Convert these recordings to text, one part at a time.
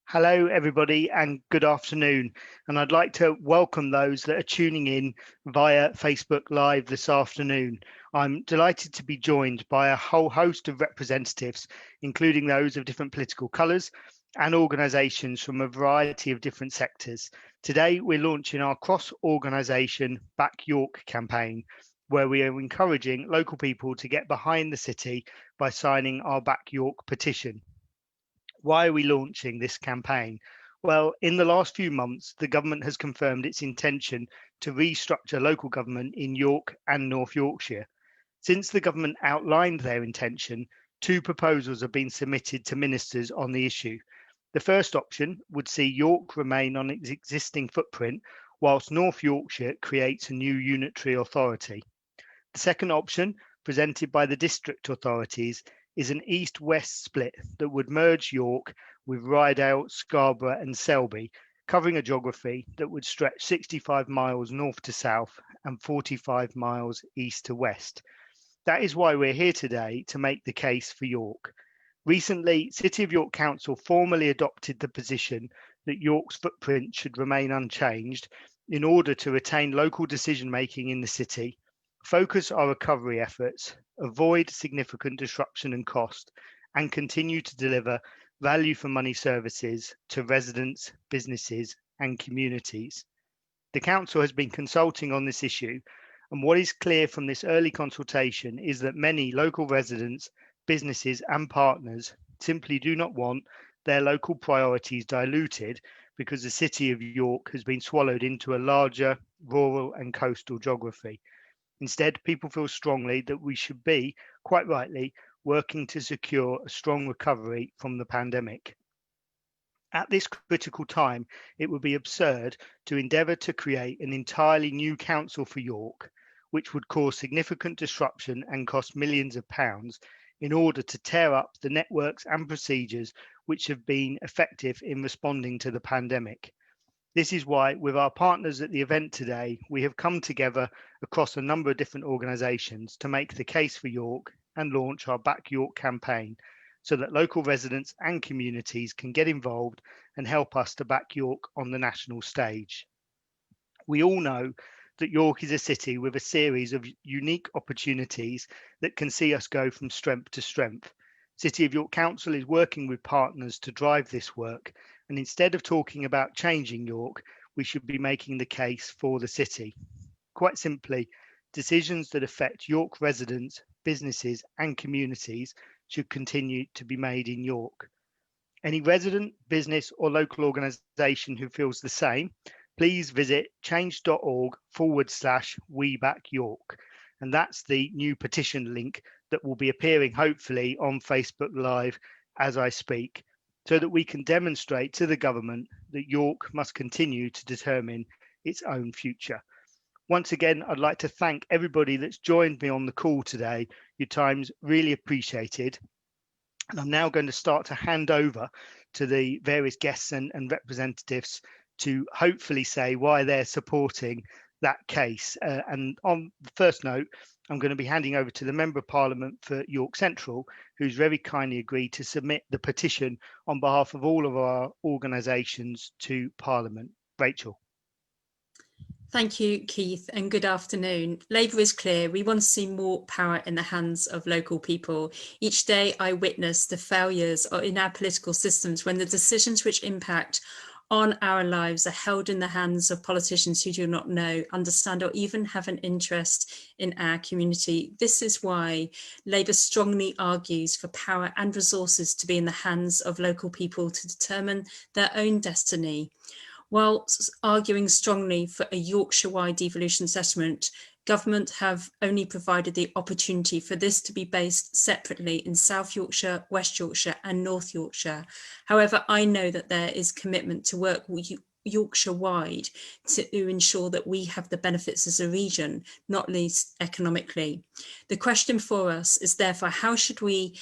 Hello, everybody, and good afternoon. And I'd like to welcome those that are tuning in via Facebook Live this afternoon. I'm delighted to be joined by a whole host of representatives, including those of different political colours and organisations from a variety of different sectors. Today, we're launching our cross-organisation Back York campaign, where we are encouraging local people to get behind the city by signing our Back York petition. Why are we launching this campaign? Well, in the last few months, the government has confirmed its intention to restructure local government in York and North Yorkshire. Since the government outlined their intention, two proposals have been submitted to ministers on the issue. The first option would see York remain on its existing footprint, whilst North Yorkshire creates a new unitary authority. The second option, presented by the district authorities, is an east-west split that would merge York with Rydale, Scarborough and Selby, covering a geography that would stretch 65 miles north to south and 45 miles east to west. That is why we're here today to make the case for York. Recently, City of York Council formally adopted the position that York's footprint should remain unchanged in order to retain local decision-making in the city, focus our recovery efforts, avoid significant disruption and cost, and continue to deliver value for money services to residents, businesses, and communities. The Council has been consulting on this issue, and what is clear from this early consultation is that many local residents, businesses, and partners simply do not want their local priorities diluted because the City of York has been swallowed into a larger rural and coastal geography. Instead, people feel strongly that we should be, quite rightly, working to secure a strong recovery from the pandemic. At this critical time, it would be absurd to endeavour to create an entirely new council for York, which would cause significant disruption and cost millions of pounds in order to tear up the networks and procedures which have been effective in responding to the pandemic. This is why, with our partners at the event today, we have come together across a number of different organisations to make the case for York and launch our Back York campaign so that local residents and communities can get involved and help us to back York on the national stage. We all know that York is a city with a series of unique opportunities that can see us go from strength to strength. City of York Council is working with partners to drive this work, and instead of talking about changing York, we should be making the case for the city. Quite simply, decisions that affect York residents, businesses, and communities should continue to be made in York. Any resident, business, or local organisation who feels the same, please visit change.org/WeBackYork. And that's the new petition link that will be appearing hopefully on Facebook Live as I speak, so that we can demonstrate to the government that York must continue to determine its own future. Once again, I'd like to thank everybody that's joined me on the call today. Your time's really appreciated. And I'm now going to start to hand over to the various guests and representatives to hopefully say why they're supporting that case. And on the first note, I'm going to be handing over to the Member of Parliament for York Central, who's very kindly agreed to submit the petition on behalf of all of our organisations to Parliament. Rachel. Thank you, Keith, and good afternoon. Labour is clear. We want to see more power in the hands of local people. Each day I witness the failures in our political systems when the decisions which impact on our lives are held in the hands of politicians who do not know, understand, or even have an interest in our community. This is why Labour strongly argues for power and resources to be in the hands of local people to determine their own destiny. While arguing strongly for a Yorkshire-wide devolution settlement, government have only provided the opportunity for this to be based separately in South Yorkshire, West Yorkshire and North Yorkshire. However, I know that there is commitment to work Yorkshire-wide to ensure that we have the benefits as a region, not least economically. The question for us is therefore, how should we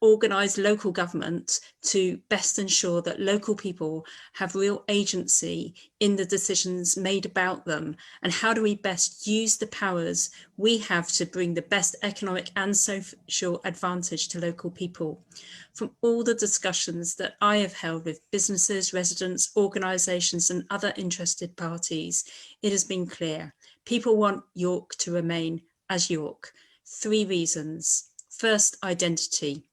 organise local government to best ensure that local people have real agency in the decisions made about them, and how do we best use the powers we have to bring the best economic and social advantage to local people. From all the discussions that I have held with businesses, residents, organisations and other interested parties, it has been clear people want York to remain as York. 3 reasons. First, identity.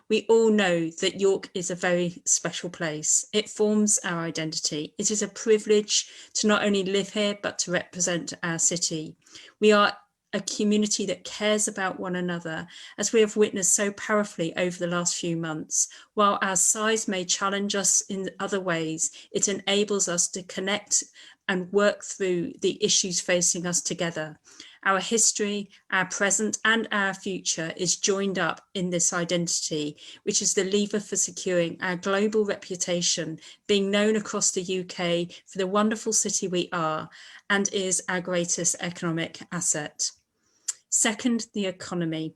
We all know that York is a very special place. It forms our identity. It is a privilege to not only live here, but to represent our city. We are a community that cares about one another, as we have witnessed so powerfully over the last few months. While our size may challenge us in other ways, it enables us to connect and work through the issues facing us together. Our history, our present and our future is joined up in this identity, which is the lever for securing our global reputation, being known across the UK for the wonderful city we are, and is our greatest economic asset. Second, the economy.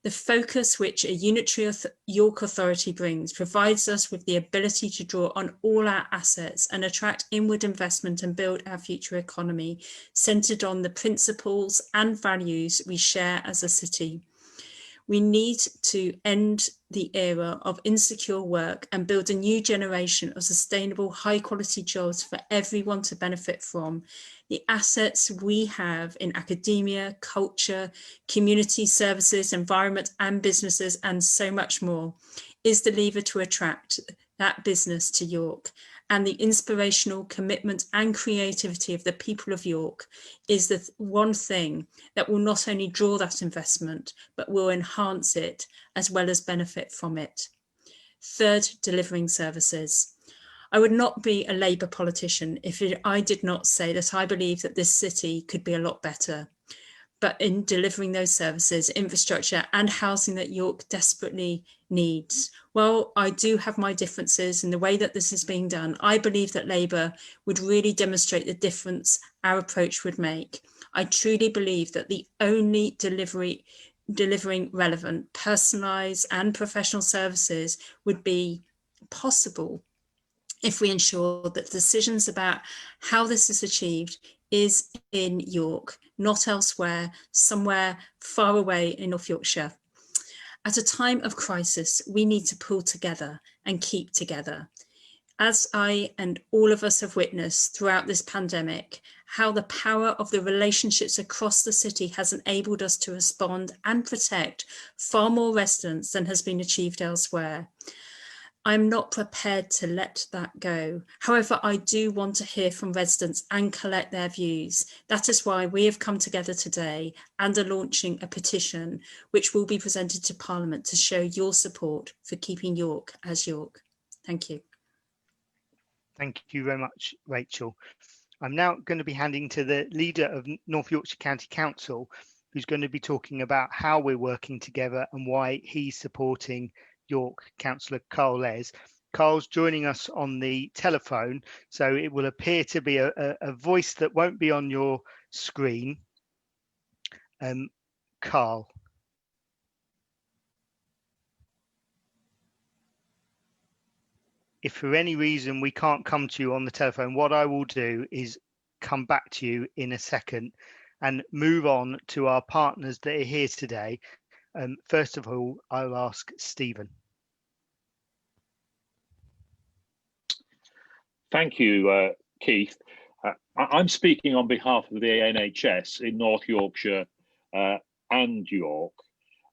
The focus which a unitary York authority brings provides us with the ability to draw on all our assets and attract inward investment and build our future economy, centred on the principles and values we share as a city. We need to end the era of insecure work and build a new generation of sustainable, high-quality jobs for everyone to benefit from. The assets we have in academia, culture, community services, environment and businesses, and so much more, is the lever to attract that business to York. And the inspirational commitment and creativity of the people of York is the one thing that will not only draw that investment, but will enhance it as well as benefit from it. Third, delivering services. I would not be a Labour politician if I did not say that I believe that this city could be a lot better. But in delivering those services, infrastructure and housing that York desperately needs. While I do have my differences in the way that this is being done, I believe that Labour would really demonstrate the difference our approach would make. I truly believe that the only delivering relevant, personalised and professional services would be possible if we ensure that decisions about how this is achieved is in York, not elsewhere, somewhere far away in North Yorkshire. At a time of crisis, we need to pull together and keep together. As I and all of us have witnessed throughout this pandemic, how the power of the relationships across the city has enabled us to respond and protect far more residents than has been achieved elsewhere. I'm not prepared to let that go. However, I do want to hear from residents and collect their views. That is why we have come together today and are launching a petition which will be presented to Parliament to show your support for keeping York as York. Thank you. Thank you very much, Rachel. I'm now going to be handing to the leader of North Yorkshire County Council, who's going to be talking about how we're working together and why he's supporting York, Councillor Carl Les. Carl's joining us on the telephone, so it will appear to be a voice that won't be on your screen. Carl. If for any reason we can't come to you on the telephone, what I will do is come back to you in a second and move on to our partners that are here today. First of all, I'll ask Stephen. Thank you, Keith. I'm speaking on behalf of the NHS in North Yorkshire and York.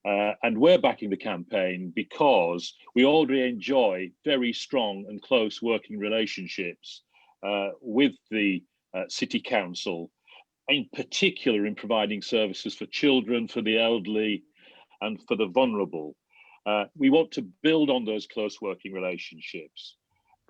And we're backing the campaign because we already enjoy very strong and close working relationships with the City Council, in particular in providing services for children, for the elderly and for the vulnerable. We want to build on those close working relationships.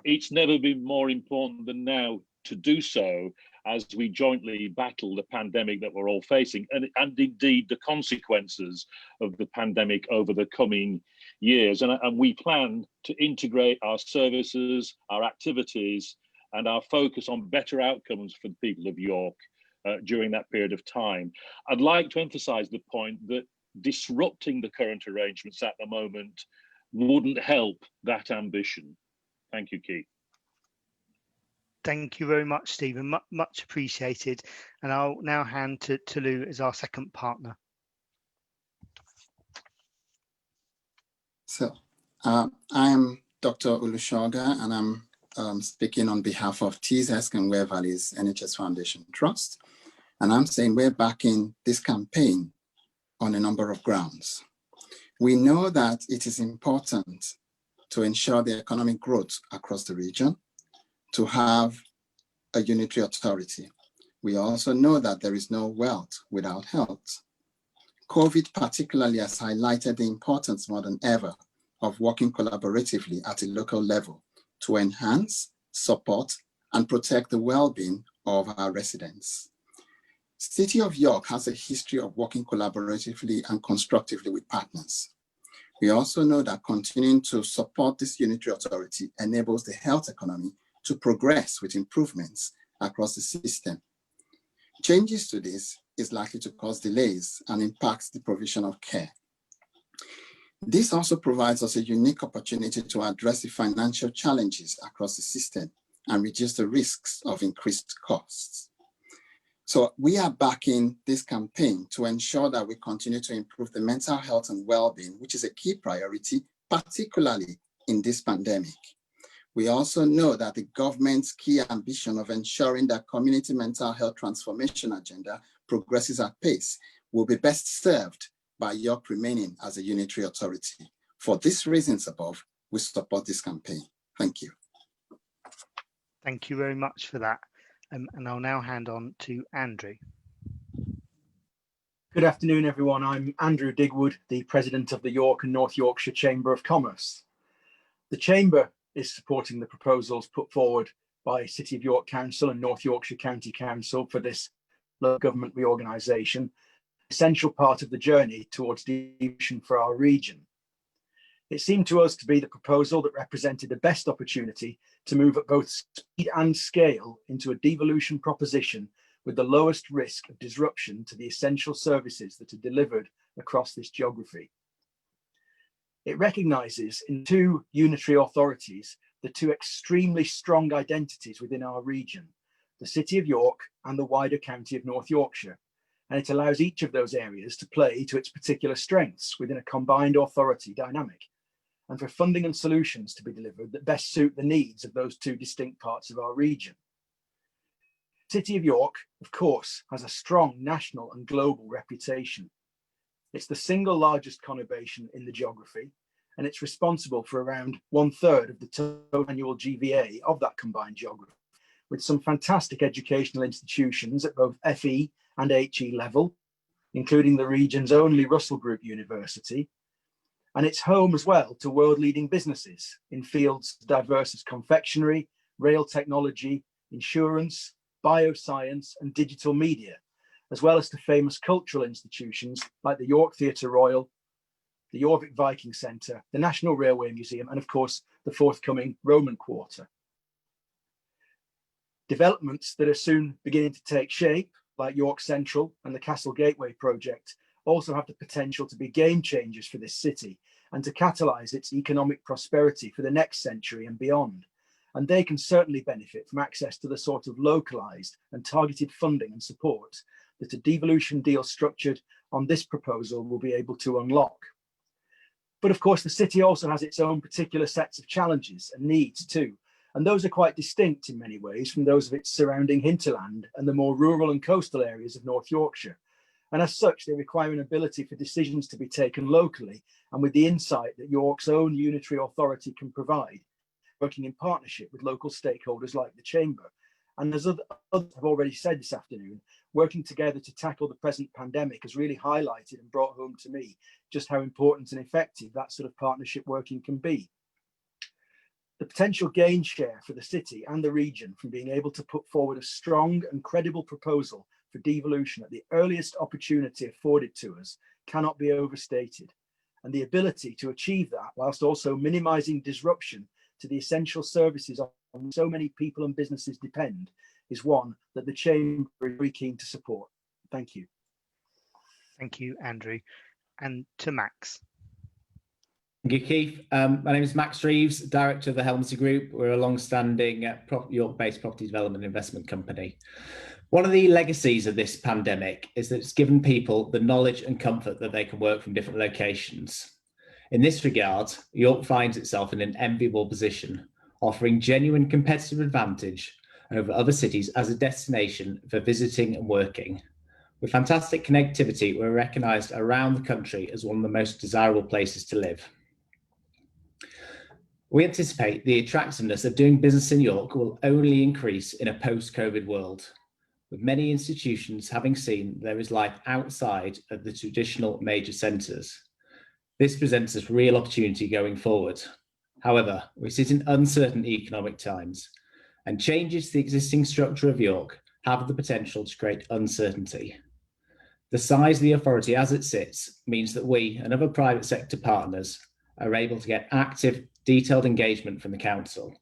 It's never been more important than now to do so as we jointly battle the pandemic that we're all facing and indeed the consequences of the pandemic over the coming years. And we plan to integrate our services, our activities, and our focus on better outcomes for the people of York during that period of time. I'd like to emphasise the point that disrupting the current arrangements at the moment wouldn't help that ambition. Thank you, Keith. Thank you very much, Stephen. Much appreciated. And I'll now hand to Lou as our second partner. So I'm Dr. Olusoga, and I'm speaking on behalf of TZESC and Ware Valley's NHS Foundation Trust. And I'm saying we're backing this campaign on a number of grounds. We know that it is important to ensure the economic growth across the region, to have a unitary authority. We also know that there is no wealth without health. COVID particularly has highlighted the importance more than ever of working collaboratively at a local level to enhance, support, and protect the well-being of our residents. City of York has a history of working collaboratively and constructively with partners. We also know that continuing to support this unitary authority enables the health economy to progress with improvements across the system. Changes to this is likely to cause delays and impacts the provision of care. This also provides us a unique opportunity to address the financial challenges across the system and reduce the risks of increased costs. So we are backing this campaign to ensure that we continue to improve the mental health and well-being, which is a key priority, particularly in this pandemic. We also know that the government's key ambition of ensuring that community mental health transformation agenda progresses at pace will be best served by York remaining as a unitary authority. For these reasons above, we support this campaign. Thank you. Thank you very much for that. And I'll now hand on to Andrew. Good afternoon, everyone. I'm Andrew Digwood, the President of the York and North Yorkshire Chamber of Commerce. The Chamber is supporting the proposals put forward by City of York Council and North Yorkshire County Council for this local government reorganisation, essential part of the journey towards devolution for our region. It seemed to us to be the proposal that represented the best opportunity to move at both speed and scale into a devolution proposition with the lowest risk of disruption to the essential services that are delivered across this geography. It recognises in two unitary authorities the two extremely strong identities within our region, the City of York and the wider county of North Yorkshire, and it allows each of those areas to play to its particular strengths within a combined authority dynamic, and for funding and solutions to be delivered that best suit the needs of those two distinct parts of our region. City of York, of course, has a strong national and global reputation. It's the single largest conurbation in the geography, and it's responsible for around 1/3 of the total annual GVA of that combined geography, with some fantastic educational institutions at both FE and HE level, including the region's only Russell Group University. And it's home as well to world-leading businesses in fields diverse as confectionery, rail technology, insurance, bioscience, and digital media, as well as to famous cultural institutions like the York Theatre Royal, the Jorvik Viking Centre, the National Railway Museum, and of course, the forthcoming Roman Quarter. Developments that are soon beginning to take shape, like York Central and the Castle Gateway project, also have the potential to be game changers for this city and to catalyse its economic prosperity for the next century and beyond. And they can certainly benefit from access to the sort of localised and targeted funding and support that a devolution deal structured on this proposal will be able to unlock. But of course, the city also has its own particular sets of challenges and needs too, and those are quite distinct in many ways from those of its surrounding hinterland and the more rural and coastal areas of North Yorkshire. And as such, they require an ability for decisions to be taken locally and with the insight that York's own unitary authority can provide, working in partnership with local stakeholders like the Chamber. And as others have already said this afternoon, working together to tackle the present pandemic has really highlighted and brought home to me just how important and effective that sort of partnership working can be. The potential gain share for the city and the region from being able to put forward a strong and credible proposal for devolution at the earliest opportunity afforded to us cannot be overstated. And the ability to achieve that whilst also minimising disruption to the essential services on which so many people and businesses depend is one that the Chamber is very keen to support. Thank you. Thank you, Andrew. and to Max. Thank you, Keith. My name is Max Reeves, Director of the Helmsley Group. We're a long-standing York-based property development investment company. One of the legacies of this pandemic is that it's given people the knowledge and comfort that they can work from different locations. In this regard, York finds itself in an enviable position, offering genuine competitive advantage over other cities as a destination for visiting and working. With fantastic connectivity, we're recognised around the country as one of the most desirable places to live. We anticipate the attractiveness of doing business in York will only increase in a post-COVID world, with many institutions having seen there is life outside of the traditional major centres. This presents us real opportunity going forward. However, we sit in uncertain economic times, and changes to the existing structure of York have the potential to create uncertainty. The size of the authority as it sits means that we and other private sector partners are able to get active, detailed engagement from the council.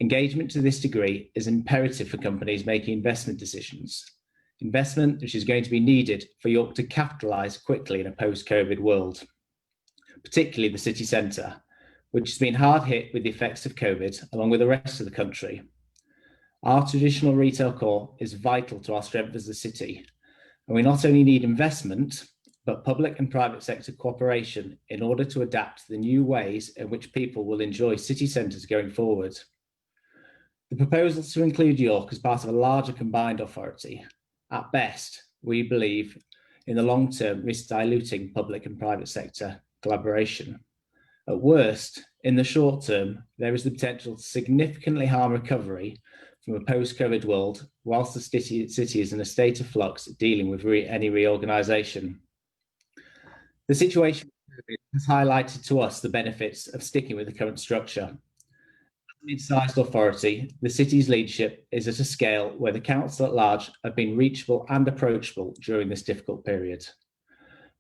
Engagement to this degree is imperative for companies making investment decisions, investment which is going to be needed for York to capitalise quickly in a post-COVID world, particularly the city centre, which has been hard hit with the effects of COVID, along with the rest of the country. Our traditional retail core is vital to our strength as a city, and we not only need investment, but public and private sector cooperation in order to adapt to the new ways in which people will enjoy city centres going forward. The proposal to include York as part of a larger combined authority, at best, we believe, in the long term, risks diluting public and private sector collaboration. At worst, in the short term, there is the potential to significantly harm recovery from a post-COVID world, whilst the city is in a state of flux dealing with any reorganisation. The situation has highlighted to us the benefits of sticking with the current structure. As a mid-sized authority, the city's leadership is at a scale where the council at large have been reachable and approachable during this difficult period.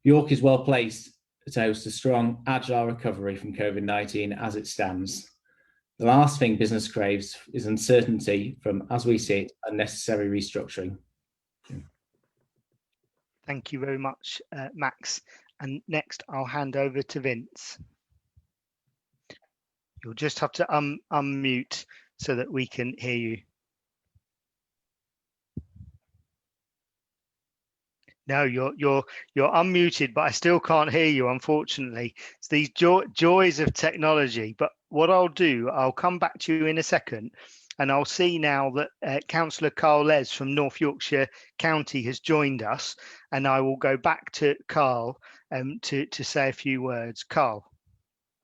York is well placed to host a strong, agile recovery from COVID-19 as it stands. The last thing business craves is uncertainty from, as we see it, unnecessary restructuring. Thank you very much, Max. And next, I'll hand over to Vince. You'll just have to unmute so that we can hear you. No, you're unmuted, but I still can't hear you, unfortunately. It's these joys of technology. But what I'll do, I'll come back to you in a second, and I'll see now that Councillor Carl Les from North Yorkshire County has joined us, and I will go back to Carl to say a few words. Carl.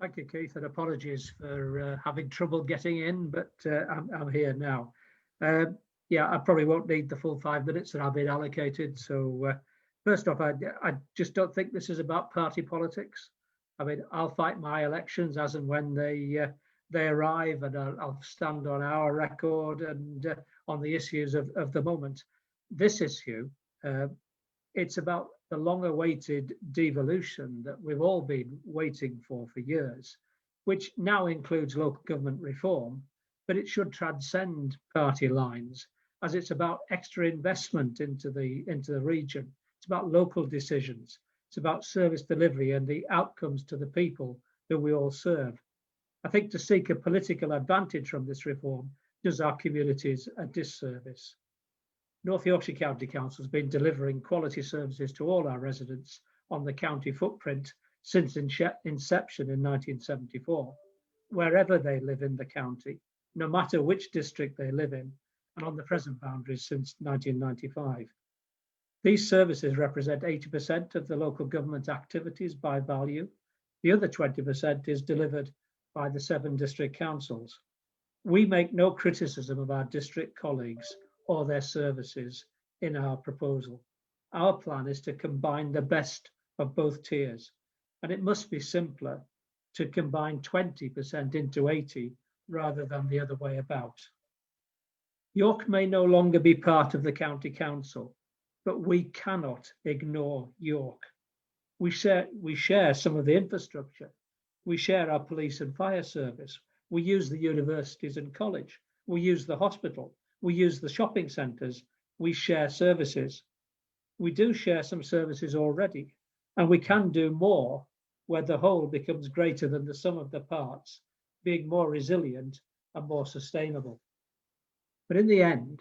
Thank you, Keith, and apologies for having trouble getting in, but I'm here now. Yeah, I probably won't need the full 5 minutes that I've been allocated. So first off, I just don't think this is about party politics. I mean, I'll fight my elections as and when they arrive, and I'll stand on our record and on the issues of the moment. This issue, it's about the long-awaited devolution that we've all been waiting for years, which now includes local government reform, but it should transcend party lines, as it's about extra investment into the region. It's about local decisions. It's about service delivery and the outcomes to the people that we all serve. I think to seek a political advantage from this reform does our communities a disservice. North Yorkshire County Council has been delivering quality services to all our residents on the county footprint since inception in 1974, wherever they live in the county, no matter which district they live in, and on the present boundaries since 1995. These services represent 80% of the local government activities by value. The other 20% is delivered by the 7 district councils. We make no criticism of our district colleagues or their services in our proposal. Our plan is to combine the best of both tiers, and it must be simpler to combine 20% into 80 rather than the other way about. York may no longer be part of the county council, but we cannot ignore York. We share some of the infrastructure. We share our police and fire service. We use the universities and college. We use the hospital. We use the shopping centres. We share services. We do share some services already, And we can do more where the whole becomes greater than the sum of the parts, being more resilient and more sustainable. But in the end,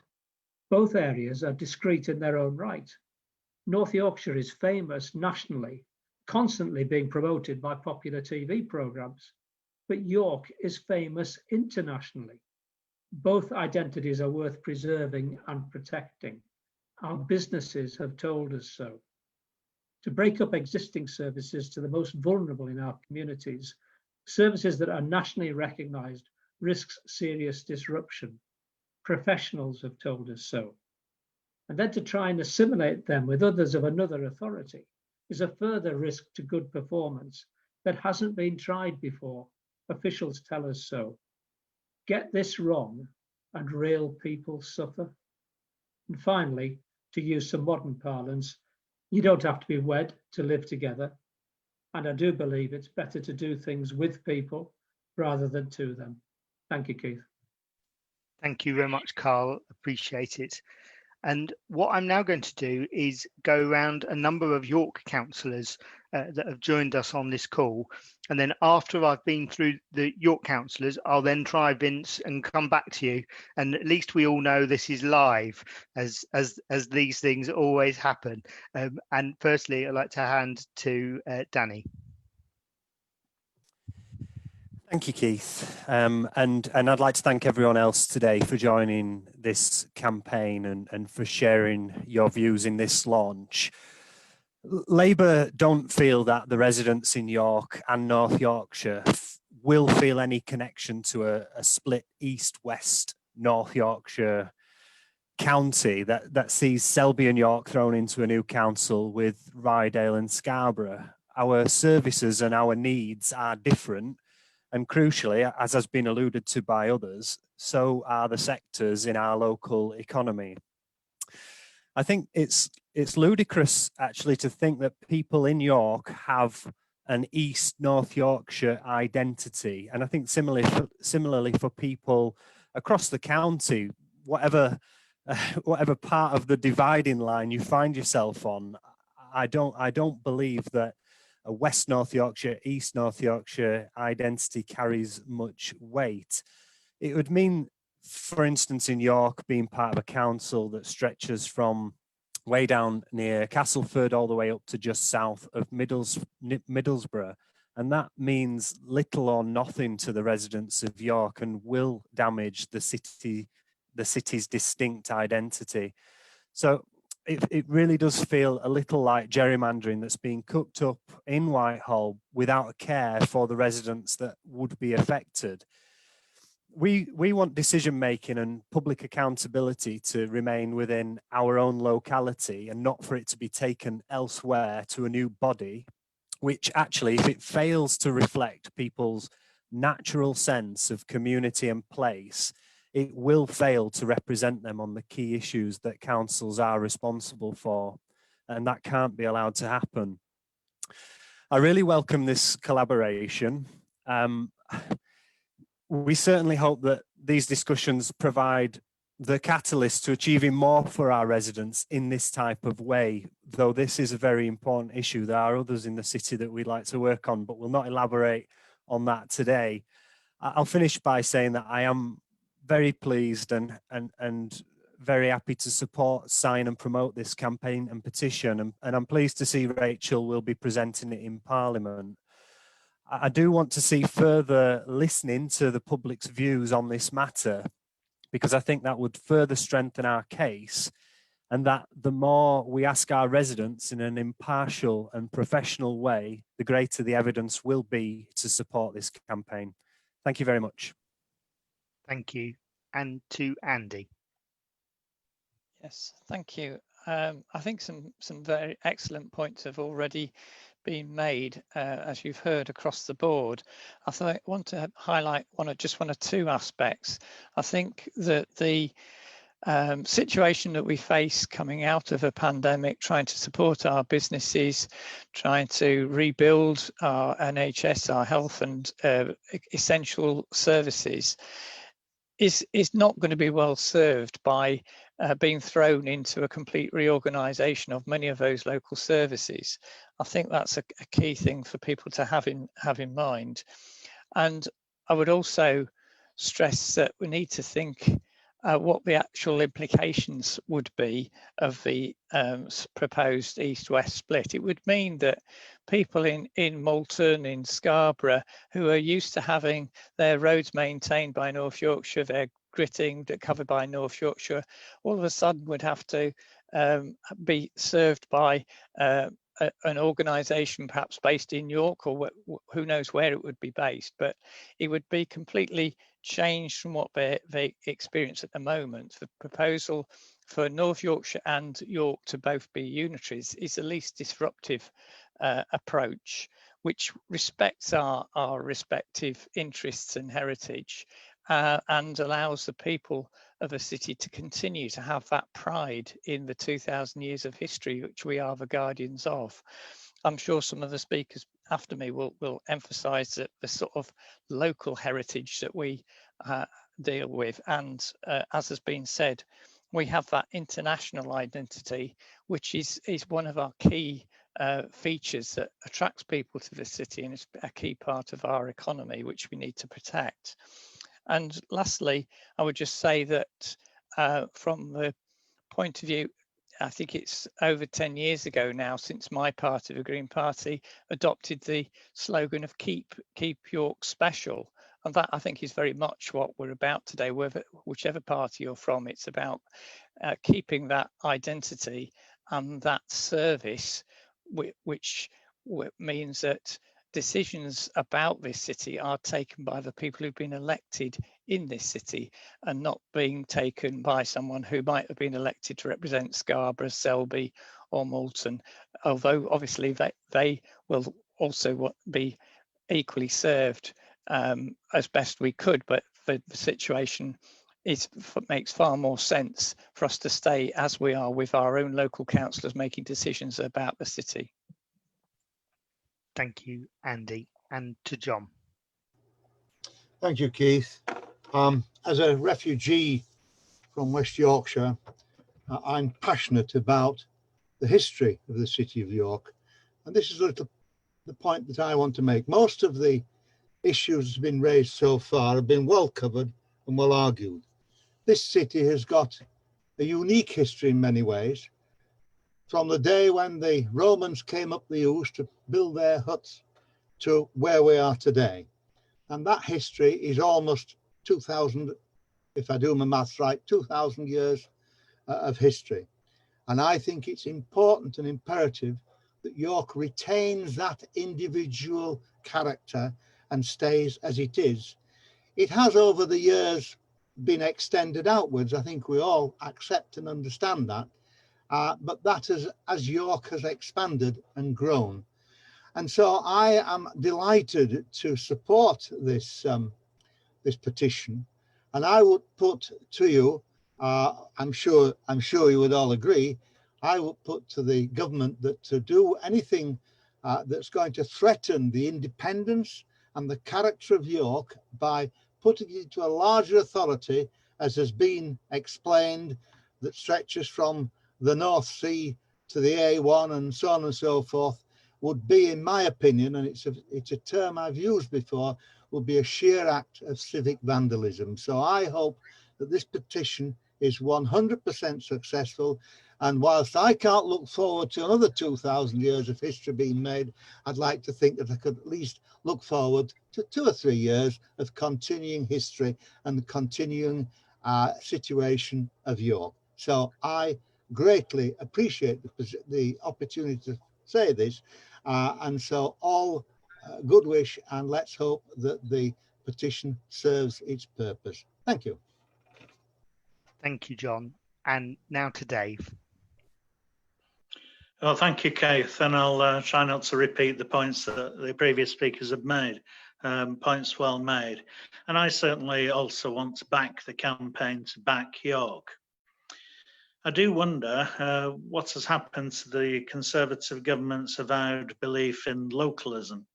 both areas are discrete in their own right. North Yorkshire is famous nationally, constantly being promoted by popular TV programmes, but York is famous internationally. Both identities are worth preserving and protecting. Our businesses have told us so. To break up existing services to the most vulnerable in our communities, services that are nationally recognised, risks serious disruption. Professionals have told us so. And then to try and assimilate them with others of another authority is a further risk to good performance that hasn't been tried before. Officials tell us so. Get this wrong and real people suffer. And finally, to use some modern parlance, you don't have to be wed to live together. And I do believe it's better to do things with people rather than to them. Thank you, Keith. Thank you very much, Carl. Appreciate it. And what I'm now going to do is go around a number of York councillors that have joined us on this call. And then after I've been through the York councillors, I'll then try, Vince, and come back to you. And at least we all know this is live, as these things always happen. And firstly, I'd like to hand to Danny. Thank you, Keith. And I'd like to thank everyone else today for joining this campaign and for sharing your views in this launch. Labour don't feel that the residents in York and North Yorkshire will feel any connection to a split East-West North Yorkshire county that sees Selby and York thrown into a new council with Rydale and Scarborough. Our services and our needs are different. And crucially, as has been alluded to by others, so are the sectors in our local economy. I think it's ludicrous actually to think that people in York have an East North Yorkshire identity. And I think similarly for people across the county, whatever part of the dividing line you find yourself on, I don't believe that a West North Yorkshire, East North Yorkshire identity carries much weight. It would mean, for instance, in York being part of a council that stretches from way down near Castleford all the way up to just south of Middlesbrough. And that means little or nothing to the residents of York and will damage the city's distinct identity. So it really does feel a little like gerrymandering that's being cooked up in Whitehall without a care for the residents that would be affected. We want decision making and public accountability to remain within our own locality and not for it to be taken elsewhere to a new body, which actually, if it fails to reflect people's natural sense of community and place, it will fail to represent them on the key issues that councils are responsible for, and that can't be allowed to happen. I really welcome this collaboration. We certainly hope that these discussions provide the catalyst to achieving more for our residents in this type of way, though this is a very important issue. There are others in the city that we'd like to work on, but we'll not elaborate on that today. I'll finish by saying that I am very pleased and very happy to support, sign and promote this campaign and petition. And I'm pleased to see Rachel will be presenting it in Parliament. I do want to see further listening to the public's views on this matter, because I think that would further strengthen our case, and that the more we ask our residents in an impartial and professional way, the greater the evidence will be to support this campaign. Thank you very much. Thank you. And to Andy. Yes, thank you. I think some very excellent points have already been made, as you've heard across the board. I want to highlight one or two aspects. I think that the situation that we face coming out of a pandemic, trying to support our businesses, trying to rebuild our NHS, our health and essential services, is not going to be well served by been thrown into a complete reorganisation of many of those local services. I think that's a key thing for people to have in mind. And I would also stress that we need to think what the actual implications would be of the proposed east-west split. It would mean that people in Moulton, in Scarborough, who are used to having their roads maintained by North Yorkshire, their gritting covered by North Yorkshire, all of a sudden would have to be served by an organisation perhaps based in York, or who knows where it would be based, but it would be completely changed from what they experience at the moment. The proposal for North Yorkshire and York to both be unitaries is the least disruptive approach, which respects our respective interests and heritage, and allows the people of a city to continue to have that pride in the 2,000 years of history which we are the guardians of. I'm sure some of the speakers after me will emphasise that the sort of local heritage that we deal with, and as has been said, we have that international identity, which is one of our key features that attracts people to the city, and it's a key part of our economy which we need to protect. And lastly, I would just say that from the point of view, I think it's over 10 years ago now since my party, the Green Party, adopted the slogan of keep York special. And that, I think, is very much what we're about today. Whichever party you're from, it's about keeping that identity and that service, which means that decisions about this city are taken by the people who've been elected in this city, and not being taken by someone who might have been elected to represent Scarborough, Selby or Moulton, although obviously they will also be equally served as best we could, but the situation makes far more sense for us to stay as we are, with our own local councillors making decisions about the city. Thank you, Andy. And to John. Thank you, Keith. As a refugee from West Yorkshire, I'm passionate about the history of the city of York. And this is the point that I want to make. Most of the issues that have been raised so far have been well covered and well argued. This city has got a unique history in many ways. From the day when the Romans came up the Ouse to build their huts to where we are today. And that history is almost 2,000, if I do my maths right, 2,000 years of history. And I think it's important and imperative that York retains that individual character and stays as it is. It has over the years been extended outwards. I think we all accept and understand that. But that as York has expanded and grown. And so I am delighted to support this petition. And I would put to you, I'm sure you would all agree, I would put to the government that to do anything that's going to threaten the independence and the character of York by putting it to a larger authority, as has been explained, that stretches from the North Sea to the A1 and so on and so forth, would be, in my opinion, and it's a term I've used before, would be a sheer act of civic vandalism. So I hope that this petition is 100% successful. And whilst I can't look forward to another 2,000 years of history being made, I'd like to think that I could at least look forward to 2 or 3 years of continuing history and the continuing situation of York. So I greatly appreciate the opportunity to say this. And so all good wish, and let's hope that the petition serves its purpose. Thank you. Thank you, John. And now to Dave. Well, thank you, Keith, and I'll try not to repeat the points that the previous speakers have made. Points well made. And I certainly also want to back the campaign to back York. I do wonder what has happened to the Conservative government's avowed belief in localism.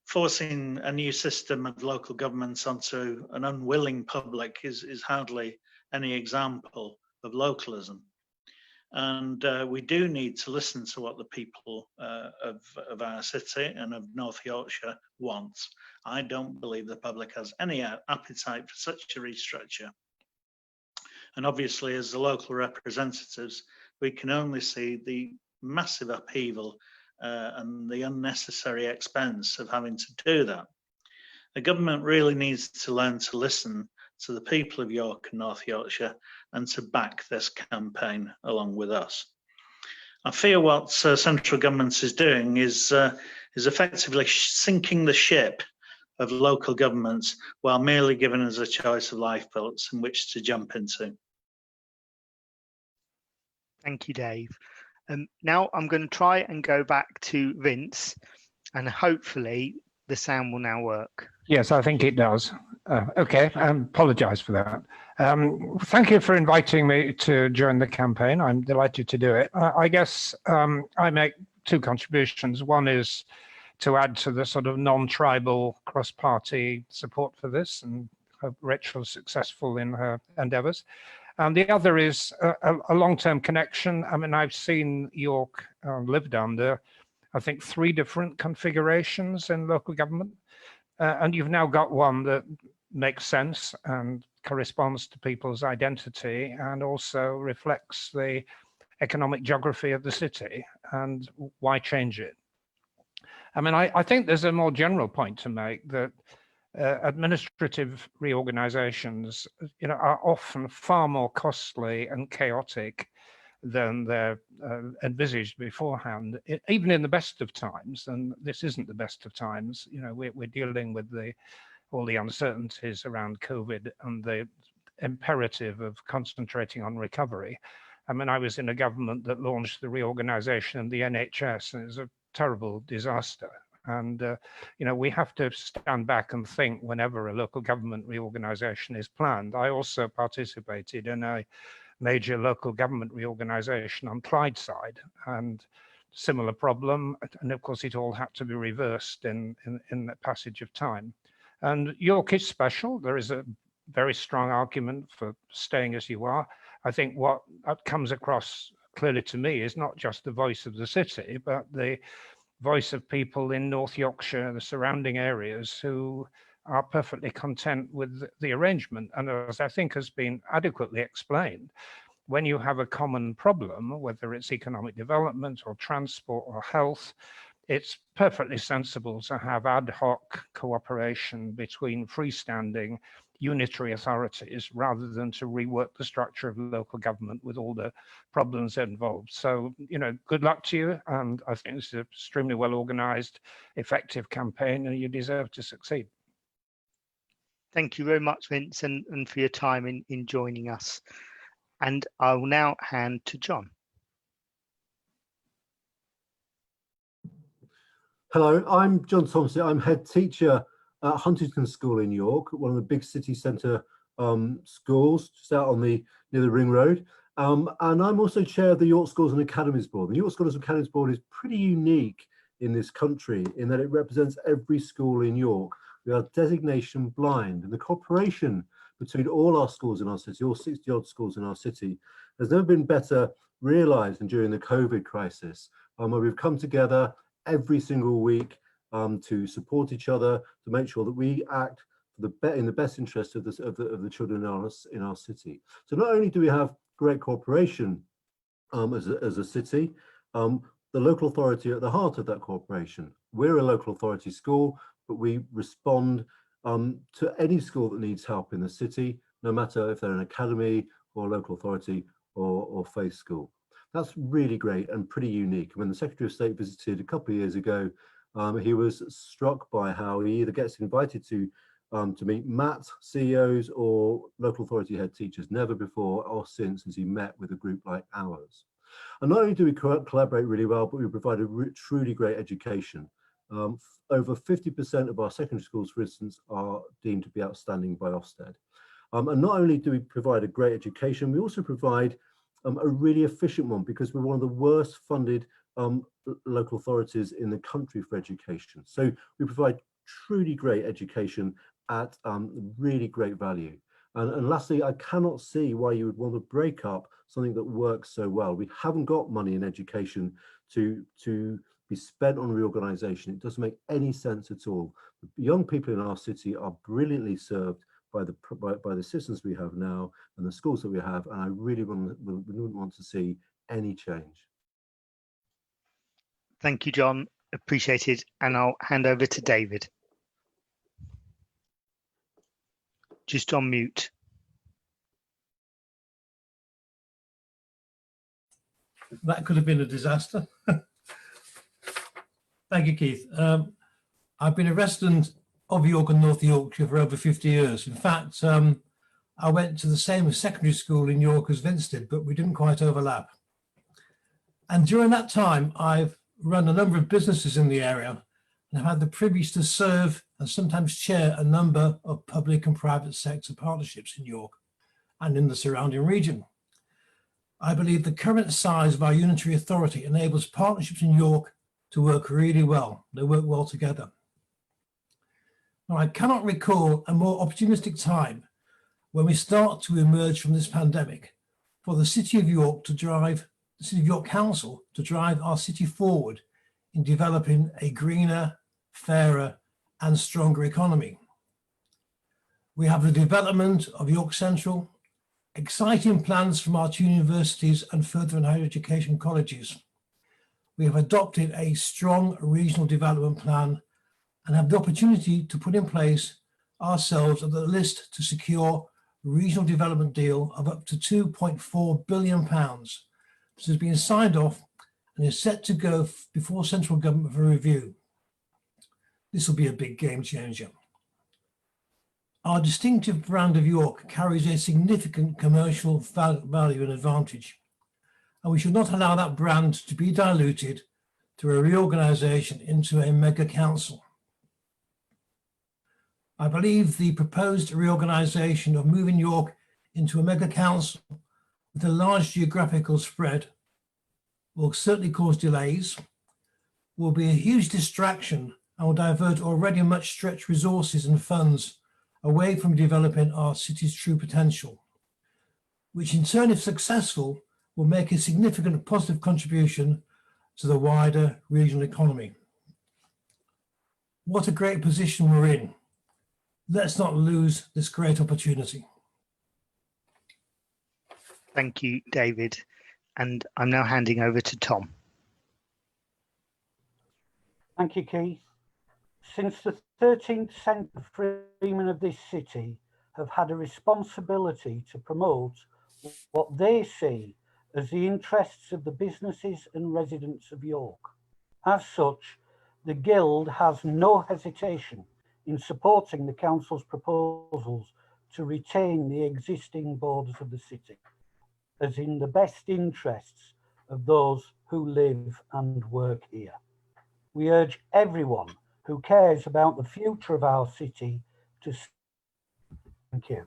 forcing a new system of local governments onto an unwilling public is hardly any example of localism. And we do need to listen to what the people of our city and of North Yorkshire want. I don't believe the public has any appetite for such a restructure. And obviously, as the local representatives, we can only see the massive upheaval and the unnecessary expense of having to do that. The government really needs to learn to listen to the people of York and North Yorkshire and to back this campaign along with us. I fear what central government is doing is effectively sinking the ship of local governments while merely giving us a choice of lifeboats in which to jump into. Thank you, Dave. Now I'm going to try and go back to Vince, and hopefully the sound will now work. Yes, I think it does. Okay, I apologise for that. Thank you for inviting me to join the campaign. I'm delighted to do it. I guess I make two contributions. One is to add to the sort of non-tribal cross-party support for this, and hope Rachel is successful in her endeavours. And the other is a long-term connection. I mean, I've seen York lived under, I think, 3 different configurations in local government. And you've now got one that makes sense and corresponds to people's identity and also reflects the economic geography of the city. And why change it? I mean, I think there's a more general point to make that administrative reorganizations, are often far more costly and chaotic than they're envisaged beforehand, even in the best of times. And this isn't the best of times. We're dealing with all the uncertainties around COVID and the imperative of concentrating on recovery. I mean, I was in a government that launched the reorganization of the NHS, and it was a terrible disaster. And, we have to stand back and think whenever a local government reorganization is planned. I also participated in a major local government reorganization on Clydeside, and similar problem. And of course, it all had to be reversed in the passage of time. And York is special. There is a very strong argument for staying as you are. I think what comes across clearly to me is not just the voice of the city, but the voice of people in North Yorkshire, the surrounding areas, who are perfectly content with the arrangement. And as I think has been adequately explained, when you have a common problem, whether it's economic development or transport or health, it's perfectly sensible to have ad hoc cooperation between freestanding unitary authorities rather than to rework the structure of local government with all the problems involved. So, good luck to you. And I think it's an extremely well organized, effective campaign, and you deserve to succeed. Thank you very much, Vince, and for your time in joining us. And I will now hand to John. Hello, I'm John Thompson. I'm head teacher at Huntington School in York, one of the big city centre schools just out on near the Ring Road. And I'm also chair of the York Schools and Academies Board. The York Schools and Academies Board is pretty unique in this country in that it represents every school in York. We are designation blind, and the cooperation between all our schools in our city, all 60 odd schools in our city, has never been better realised than during the COVID crisis, where we've come together every single week to support each other, to make sure that we act for in the best interest of the children in our city. So not only do we have great cooperation as a city, the local authority at the heart of that cooperation. We're a local authority school, but we respond to any school that needs help in the city, no matter if they're an academy or local authority or faith school. That's really great and pretty unique. When the Secretary of State visited a couple of years ago, he was struck by how he either gets invited to meet MAT CEOs or local authority head teachers. Never before or since has he met with a group like ours. And not only do we collaborate really well, but we provide a truly great education. Over 50% of our secondary schools, for instance, are deemed to be outstanding by Ofsted. And not only do we provide a great education, we also provide a really efficient one, because we're one of the worst funded local authorities in the country for education. So we provide truly great education at really great value. And lastly, I cannot see why you would want to break up something that works so well. We haven't got money in education to be spent on reorganization. It doesn't make any sense at all. The young people in our city are brilliantly served by the systems we have now and the schools that we have, and I really wouldn't want to see any change. Thank you, John. Appreciated. And I'll hand over to David. Just on mute. That could have been a disaster. Thank you, Keith. I've been a resident of York and North Yorkshire for over 50 years. In fact, I went to the same secondary school in York as Vince did, but we didn't quite overlap. And during that time, I've run a number of businesses in the area and have had the privilege to serve and sometimes chair a number of public and private sector partnerships in York and in the surrounding region. I believe the current size of our unitary authority enables partnerships in York to work really well. They work well together. Now, I cannot recall a more optimistic time when we start to emerge from this pandemic for the City of York to drive, the City of York Council to drive our city forward in developing a greener, fairer and stronger economy. We have the development of York Central, exciting plans from our two universities and further and higher education colleges. We have adopted a strong regional development plan and have the opportunity to put in place ourselves at the list to secure a regional development deal of up to £2.4 billion. This has been signed off and is set to go before central government for review. This will be a big game changer. Our distinctive brand of York carries a significant commercial value and advantage, and we should not allow that brand to be diluted through a reorganisation into a mega council. I believe the proposed reorganisation of moving York into a mega council with a large geographical spread will certainly cause delays, will be a huge distraction and will divert already much stretched resources and funds away from developing our city's true potential, which in turn, if successful, will make a significant positive contribution to the wider regional economy. What a great position we're in. Let's not lose this great opportunity. Thank you, David. And I'm now handing over to Tom. Thank you, Keith. Since the 13th century, freemen of this city have had a responsibility to promote what they see as the interests of the businesses and residents of York. As such, the Guild has no hesitation in supporting the Council's proposals to retain the existing borders of the city, as in the best interests of those who live and work here. We urge everyone who cares about the future of our city to thank you.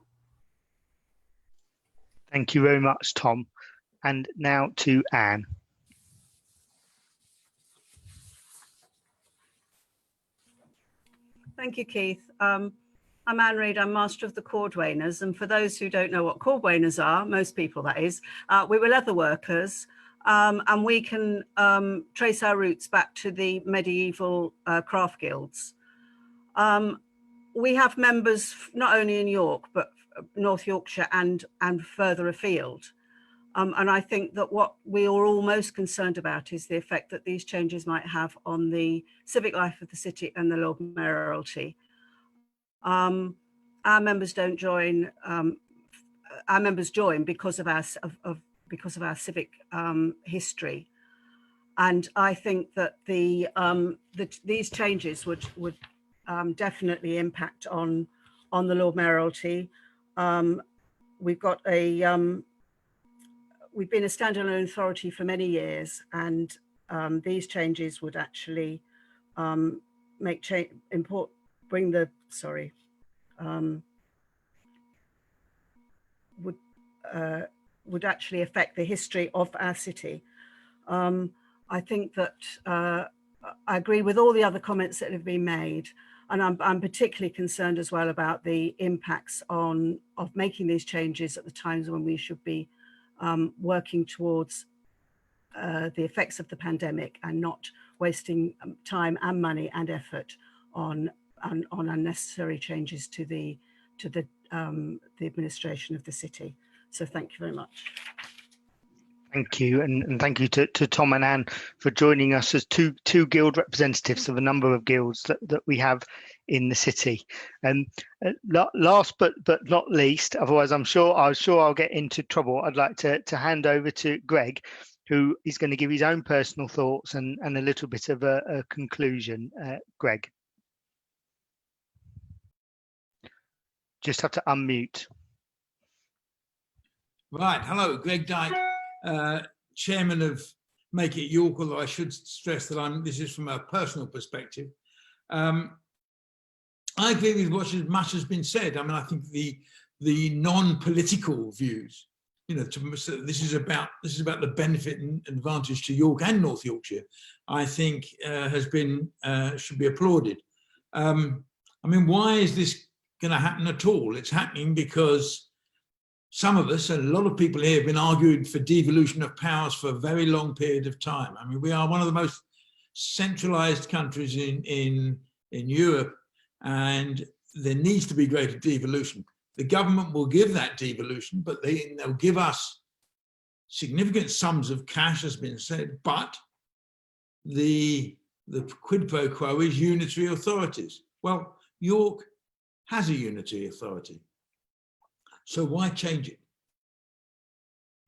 Thank you very much, Tom. And now to Anne. Thank you, Keith. I'm Anne Reid, I'm Master of the Cordwainers, and for those who don't know what Cordwainers are, most people that is, we were leather workers, and we can trace our roots back to the medieval craft guilds. We have members not only in York, but North Yorkshire and further afield. And I think that what we are all most concerned about is the effect that these changes might have on the civic life of the city and the Lord Mayoralty. Our members don't join. Our members join because of our civic history, and I think that these changes would definitely impact on the Lord Mayoralty. We've got we've been a standalone authority for many years, and these changes would actually would actually affect the history of our city. I think that I agree with all the other comments that have been made. And I'm particularly concerned as well about the impacts of making these changes at the times when we should be working towards the effects of the pandemic and not wasting time and money and effort on unnecessary changes to the administration of the city. So thank you very much. Thank you, and thank you to Tom and Anne for joining us as two guild representatives of a number of guilds that we have in the city. And last but not least, otherwise I'm sure I'll get into trouble, I'd like to hand over to Greg, who is going to give his own personal thoughts and a little bit of a conclusion. Greg. Just have to unmute. Right, hello, Greg Dyke, Chairman of Make It York, although I should stress that this is from a personal perspective. I agree with what much has been said. I mean, I think the non-political views, you know, this is about the benefit and advantage to York and North Yorkshire, I think should be applauded. I mean, why is this going to happen at all? It's happening because some of us, and a lot of people here, have been arguing for devolution of powers for a very long period of time. I mean, we are one of the most centralized countries in Europe, and there needs to be greater devolution. The government will give that devolution, but they'll give us significant sums of cash, has been said, but the quid pro quo is unitary authorities. Well, York has a unitary authority. So why change it?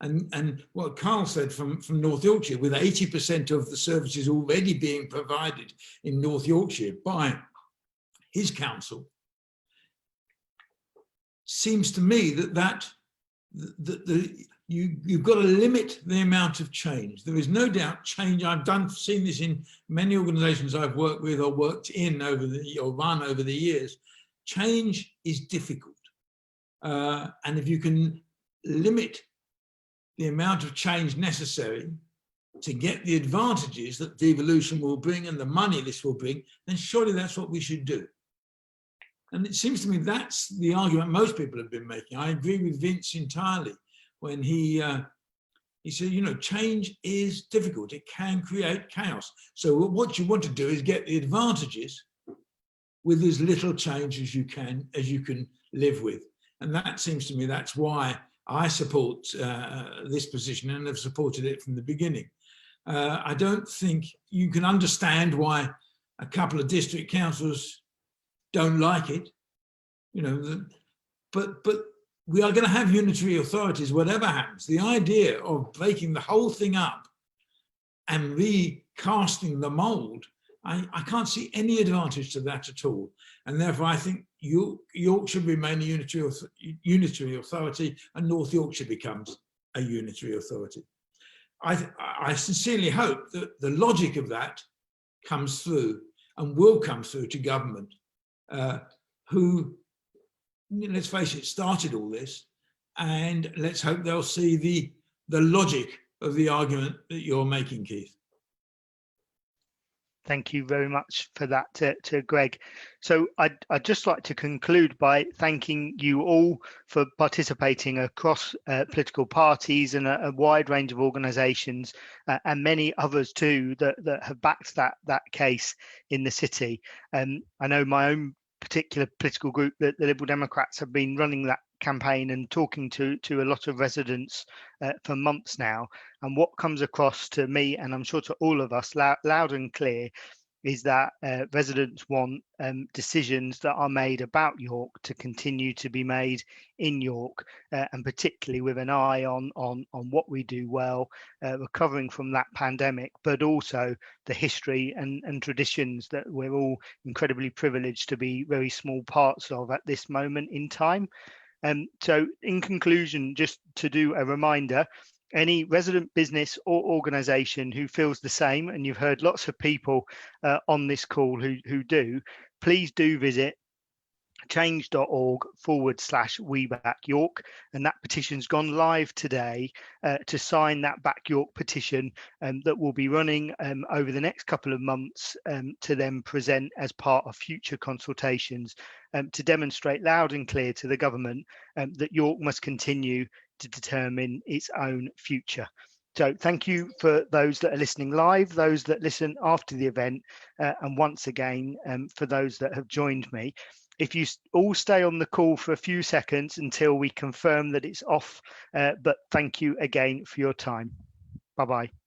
And what Carl said from North Yorkshire, with 80% of the services already being provided in North Yorkshire by his council, seems to me that you've got to limit the amount of change. There is no doubt change. I've seen this in many organisations I've worked with or worked in run over the years. Change is difficult. And if you can limit the amount of change necessary to get the advantages that devolution will bring and the money this will bring, then surely that's what we should do. And it seems to me that's the argument most people have been making. I agree with Vince entirely when he said, you know, change is difficult. It can create chaos. So what you want to do is get the advantages with as little change as you can live with. And that seems to me that's why I support this position and have supported it from the beginning. I don't think you can understand why a couple of district councils don't like it, you know, but we are going to have unitary authorities, whatever happens. The idea of breaking the whole thing up and recasting the mould, I can't see any advantage to that at all. And therefore, I think York should remain a unitary authority and North Yorkshire becomes a unitary authority. I sincerely hope that the logic of that comes through and will come through to government, who, let's face it, started all this, and let's hope they'll see the logic of the argument that you're making, Keith. Thank you very much for that to Greg. So I'd just like to conclude by thanking you all for participating across political parties and a wide range of organisations and many others too that have backed that case in the city. I know my own particular political group, the Liberal Democrats, have been running that campaign and talking to a lot of residents for months now. And what comes across to me, and I'm sure to all of us loud and clear, is that residents want decisions that are made about York to continue to be made in York, and particularly with an eye on what we do well, recovering from that pandemic, but also the history and traditions that we're all incredibly privileged to be very small parts of at this moment in time. So in conclusion, just to do a reminder, any resident business or organisation who feels the same, and you've heard lots of people on this call who do, please do visit change.org/WeBackYork, and that petition's gone live today to sign that Back York petition that will be running over the next couple of months to then present as part of future consultations to demonstrate loud and clear to the government that York must continue to determine its own future. So thank you for those that are listening live, those that listen after the event, and once again, for those that have joined me. If you all stay on the call for a few seconds until we confirm that it's off, but thank you again for your time. Bye-bye.